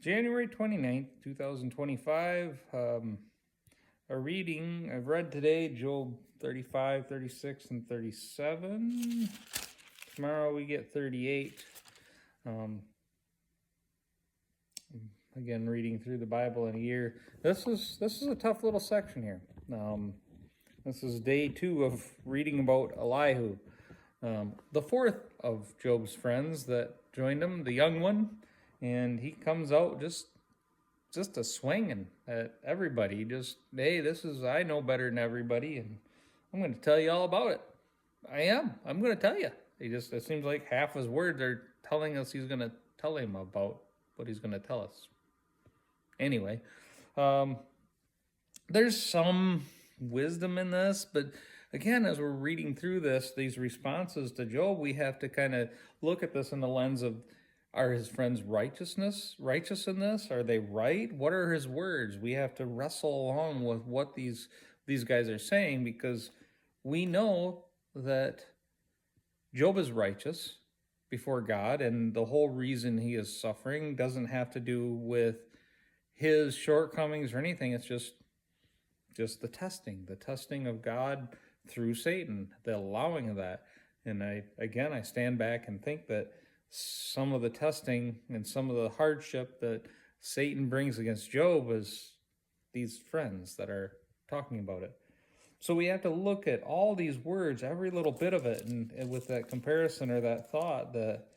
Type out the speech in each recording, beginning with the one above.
January 29th, 2025. A reading I've read today, Job 35, 36, and 37. Tomorrow we get 38. Again, reading through the Bible in a year. This is a tough little section here. This is day 2 of reading about Elihu, the fourth of Job's friends that joined him, the young one, and he comes out just a swinging at everybody. Just, hey, I know better than everybody, and I'm going to tell you all about it. I'm going to tell you. It seems like half his words are telling us he's going to tell him about what he's going to tell us. Anyway, there's some wisdom in this, but again, as we're reading through these responses to Job, we have to kind of look at this in the lens of, are his friends righteous in this? Are they right? What are his words? We have to wrestle along with what these guys are saying, because we know that Job is righteous before God, and the whole reason he is suffering doesn't have to do with his shortcomings or anything. It's just the testing of God through Satan, the allowing of that. And I stand back and think that some of the testing and some of the hardship that Satan brings against Job is these friends that are talking about it. So we have to look at all these words, every little bit of it, and with that comparison or that thought, that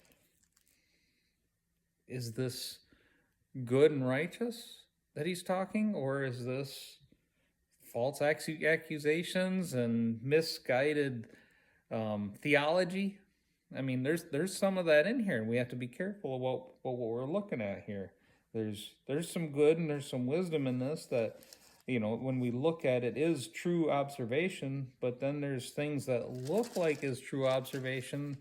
is this good and righteous that he's talking, or is this false accusations and misguided theology? I mean, there's some of that in here, and we have to be careful about what we're looking at here. There's some good and there's some wisdom in this that, when we look at it, is true observation, but then there's things that look like is true observation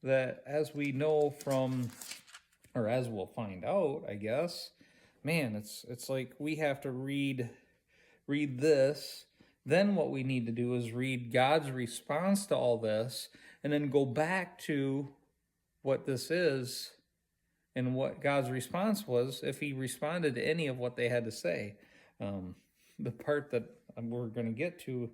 that, as we know from, or as we'll find out, I guess, man, it's like we have to read this. Then what we need to do is read God's response to all this, and then go back to what this is and what God's response was, if he responded to any of what they had to say. The part that we're going to get to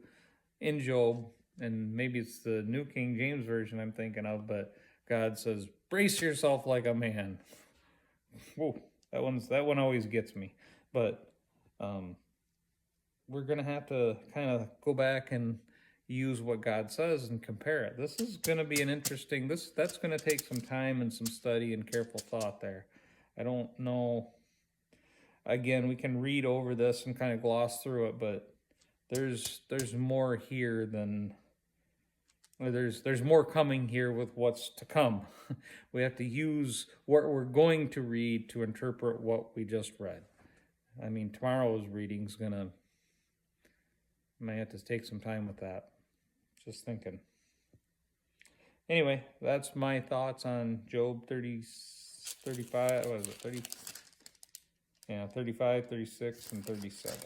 in Job, and maybe it's the New King James Version I'm thinking of, but God says, brace yourself like a man. Whoa, that one always gets me. But we're going to have to kind of go back and use what God says and compare it. This is going to be an interesting, that's going to take some time and some study and careful thought there. I don't know. Again, we can read over this and kind of gloss through it, but there's more here than, there's more coming here with what's to come. We have to use what we're going to read to interpret what we just read. I mean, tomorrow's reading's might have to take some time with that. Just thinking. Anyway, that's my thoughts on Job 35, 35, 36, and 37.